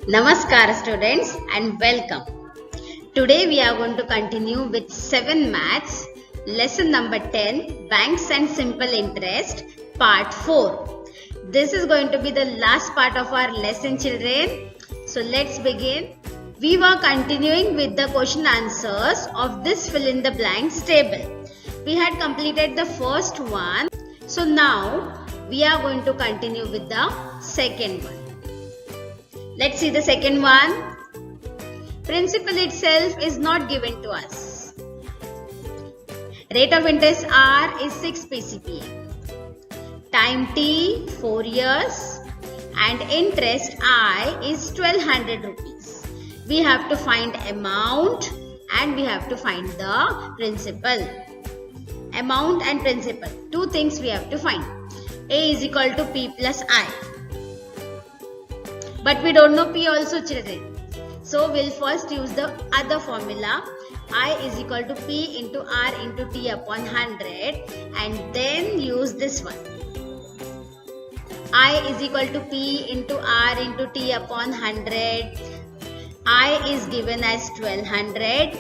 Namaskar students and welcome. Today we are going to continue with 7 Maths, lesson number 10, Banks and Simple Interest, part 4. This is going to be the last part of our lesson, children. So let's begin. We were continuing with the question answers of this fill in the blanks table. We had completed the first one. So now we are going to continue with the second one. Let's see the second one. Principal itself is not given to us. Rate of interest R is 6 PCPA. Time T 4 years and interest I is 1200 rupees. We have to find amount and we have to find the principal. Amount and principal. Two things we have to find. A is equal to P plus I. But we don't know P also, children. So we'll first use the other formula. I is equal to P into R into T upon 100 and then use this one. I is equal to P into R into T upon 100. I is given as 1200.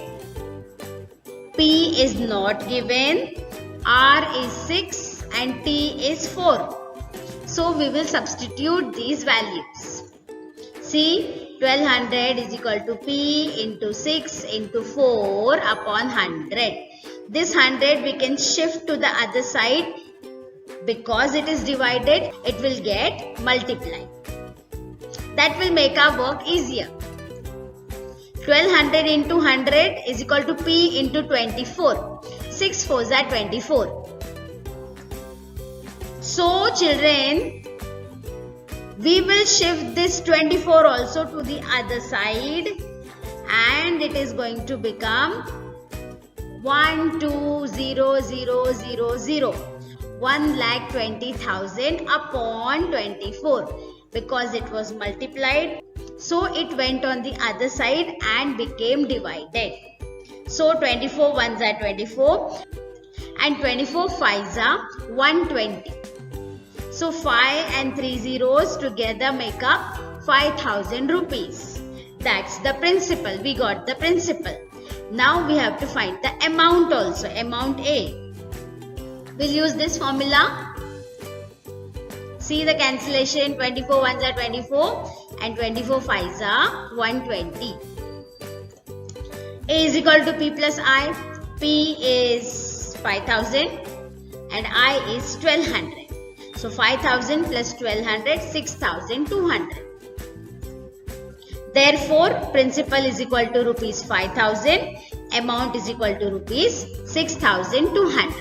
P is not given. R is 6 and T is 4. So we will substitute these values. See, 1200 is equal to P into 6 into 4 upon 100. This 100 we can shift to the other side. Because it is divided, it will get multiplied. That will make our work easier. 1200 into 100 is equal to P into 24. 6 4s are 24. So children, we will shift this 24 also to the other side and it is going to become 120,000. 1,20,000 upon 24 because it was multiplied. So it went on the other side and became divided. So 24 ones are 24 and 24 5s are 120. So 5 and 3 zeros together make up 5,000 rupees. That's the principal. We got the principal. Now we have to find the amount also. Amount A. We'll use this formula. See the cancellation. 24 ones are 24 and 24 5s are 120. A is equal to P plus I. P is 5,000 and I is 1200. So 5,000 plus 1200, 6,200. Therefore, principal is equal to rupees 5,000. Amount is equal to rupees 6,200.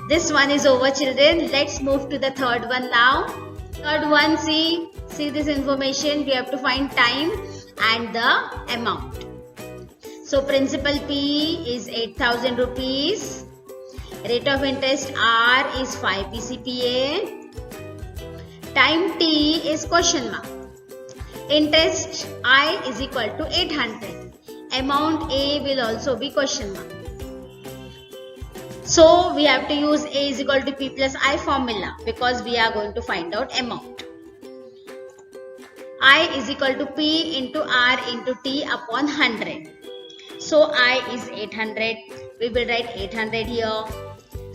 This one is over, children. Let's move to the third one now. Third one, see this information. We have to find time and the amount. So principal P is 8,000 rupees. Rate of interest R is 5 PCPA. Time T is question mark. Interest I is equal to 800. Amount A will also be question mark. So we have to use A is equal to P plus I formula because we are going to find out amount. I is equal to P into R into T upon 100. So I is 800. We will write 800 here.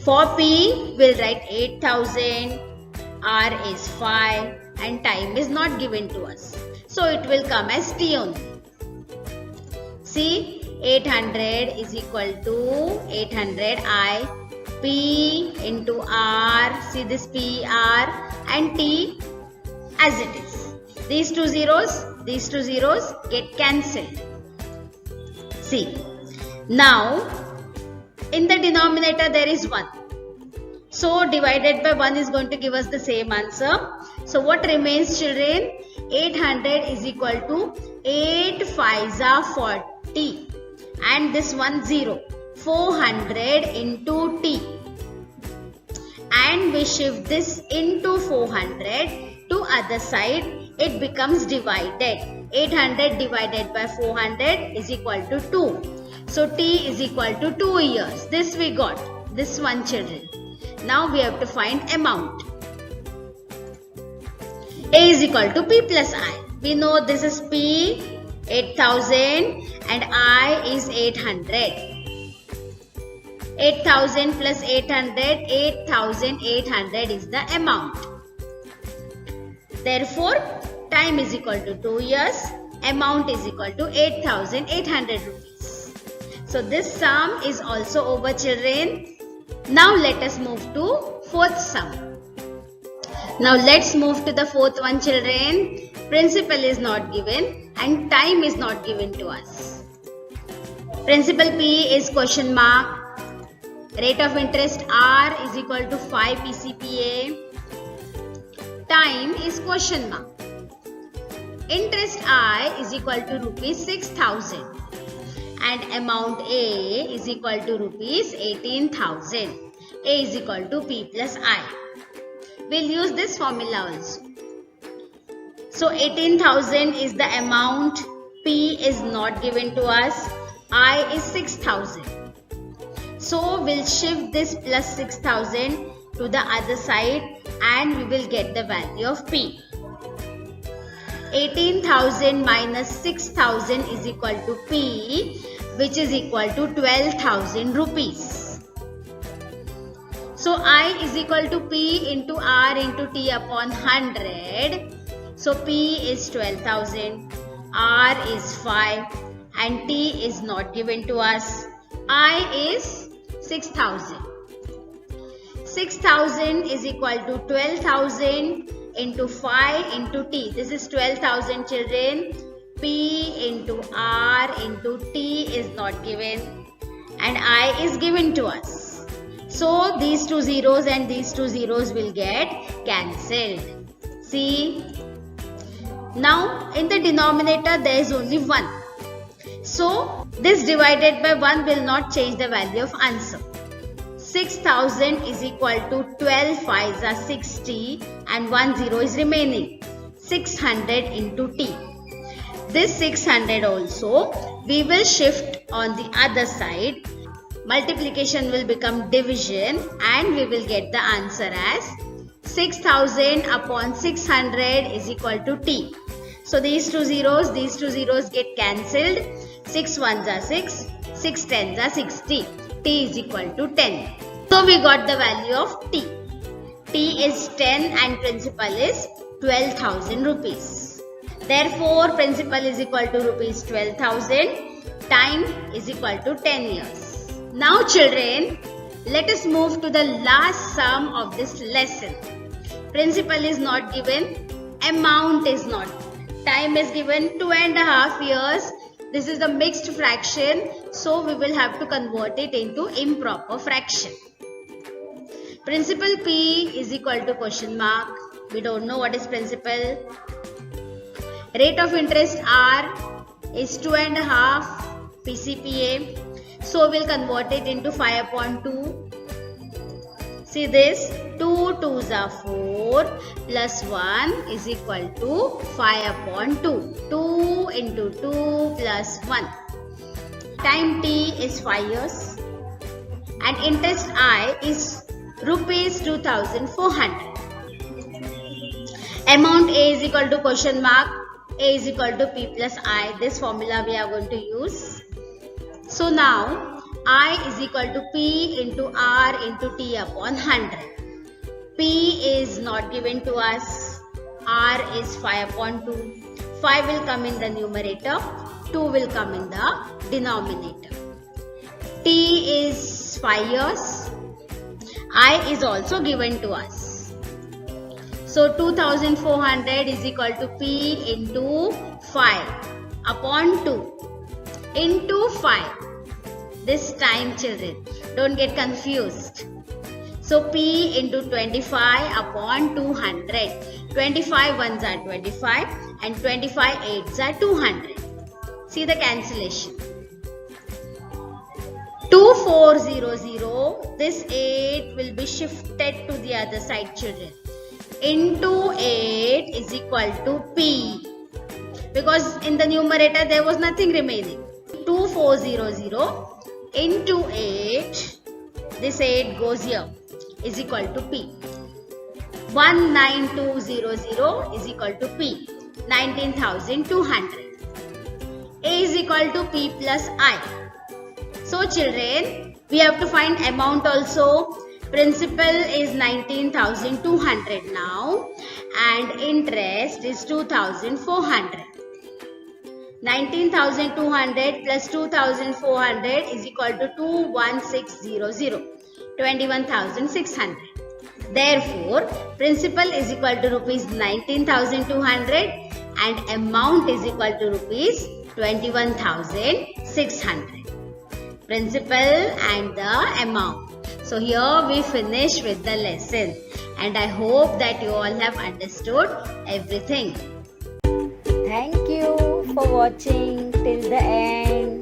For P, we'll write 8,000, R is 5 and time is not given to us. So it will come as T only. See, 800 is equal to 800 I, P into R, see this P, R and T as it is. These two zeros get cancelled. See, now in the denominator there is 1. So divided by 1 is going to give us the same answer. So what remains, children? 800 is equal to 8 5s are 40 and this one 0. 400 into T. And we shift this into 400 to other side. It becomes divided. 800 divided by 400 is equal to 2. So T is equal to 2 years. This we got. This one, children. Now we have to find amount. A is equal to P plus I. We know this is P 8000 and I is 800. 8000 plus 800, 8800 is the amount. Therefore, time is equal to 2 years, amount is equal to 8800 rupees. So this sum is also over, children. Now let us move to fourth sum. Now let's move to the fourth one, children. Principal is not given and time is not given to us. Principal P is question mark. Rate of interest R is equal to 5 PCPA. Time is question mark. Interest I is equal to rupees 6000 and amount A is equal to rupees 18,000. A is equal to P plus I. We'll use this formula also. So 18,000 is the amount, P is not given to us, I is 6,000. So we'll shift this plus 6,000 to the other side and we will get the value of P. 18,000 minus 6,000 is equal to P, which is equal to 12,000 rupees. So I is equal to P into R into T upon 100. So P is 12,000, R is 5 and T is not given to us. I is 6,000. 6,000 is equal to 12,000 into 5 into T. This is 12,000, children. P into R into T is not given and I is given to us. So these two zeros and these two zeros will get cancelled. See? Now in the denominator there is only 1. So this divided by 1 will not change the value of answer. 6,000 is equal to 12 5s are 60 and 1 0 is remaining. 600 into T. This 600 also we will shift on the other side. Multiplication will become division and we will get the answer as 6,000 upon 600 is equal to T. So these two zeros get cancelled. 6 1s are 6, 6 10s are 60. T is equal to 10. So we got the value of T. T is 10 and principal is 12,000 rupees. Therefore, principal is equal to rupees 12,000. Time is equal to 10 years. Now children, let us move to the last sum of this lesson. Principal is not given, amount is not. Time is given 2.5 years. This is a mixed fraction, so we will have to convert it into improper fraction. Principal P is equal to question mark. We don't know what is principal. Rate of interest R is 2.5 PCPA. So we'll convert it into 5 upon 2. See this, 2 2s are 4 plus 1 is equal to 5 upon 2. 2 into 2 plus 1. Time T is 5 years and interest I is rupees 2,400. Amount A is equal to question mark. A is equal to P plus I. This formula we are going to use. So now I is equal to P into R into T upon 100. P is not given to us. R is 5 upon 2. 5 will come in the numerator. 2 will come in the denominator. T is 5 years. I is also given to us. So 2,400 is equal to P into 5 upon 2 into 5. This time children, don't get confused. So P into 25 upon 200. 25 1s are 25 and 25 8s are 200. See the cancellation. 2400, this 8 will be shifted to the other side children. Into 8 is equal to P. Because in the numerator there was nothing remaining. 2400 into 8, this 8 goes here, is equal to P. 19200 is equal to P. 19,200. A is equal to P plus I. So children, we have to find amount also. Principal is 19,200 now and interest is 2,400. 19,200 plus 2,400 is equal to 21,600. 21,600. Therefore, principal is equal to rupees 19,200 and amount is equal to rupees 21,600. Principal and the amount. So here we finish with the lesson and I hope that you all have understood everything. Thank you for watching till the end.